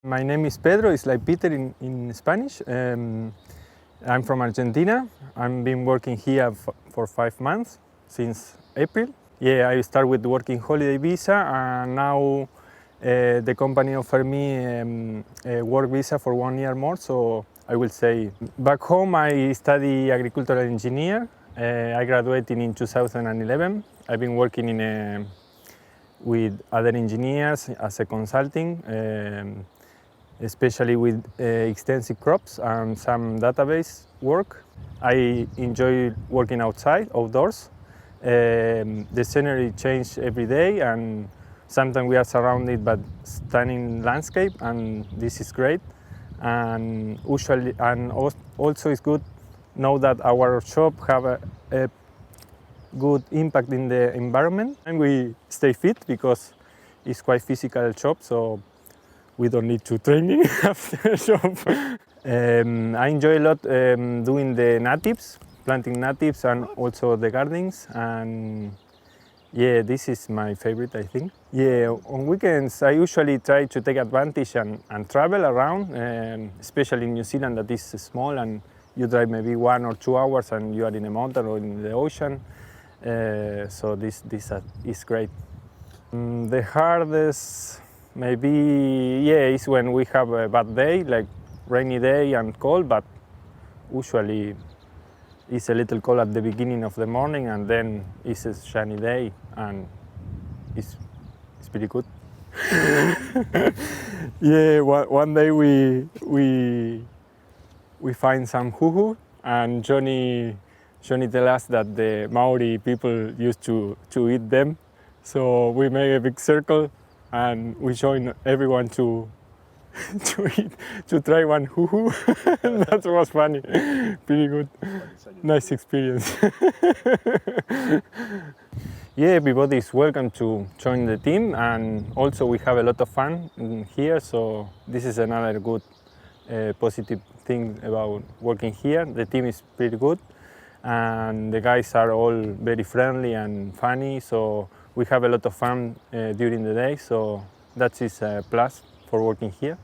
My name is Pedro, it's like Peter in Spanish. I'm from Argentina. I've been working here for 5 months, since April. Yeah, I started with working holiday visa and now the company offered me a work visa for 1 year more, so I will say. Back home I study agricultural engineer. I graduated in 2011. I've been working with other engineers as a consulting, especially with extensive crops and some database work. I enjoy working outdoors. The scenery changes every day and sometimes we are surrounded by stunning landscape and this is great. And usually, and also it's good know that our shop have a good impact in the environment and we stay fit because it's quite physical shop, so we don't need to training after the shop. I enjoy a lot doing the natives, planting natives and also the gardens, and yeah, this is my favorite, I think. Yeah, on weekends I usually try to take advantage and travel around, especially in New Zealand that is small and you drive maybe 1 or 2 hours and you are in a mountain or in the ocean. So this is great. The hardest maybe, yeah, is when we have a bad day, like rainy day and cold, but usually it's a little cold at the beginning of the morning and then it's a sunny day and it's pretty good. Yeah, one day we find some huhu and Johnny tell us that the Maori people used to eat them. So we made a big circle and we joined everyone to try one huhu. That was funny, pretty good, nice experience. Yeah, everybody is welcome to join the team and also we have a lot of fun here, so this is another good positive thing about working here. The team is pretty good and the guys are all very friendly and funny, so we have a lot of fun during the day, so that is a plus for working here.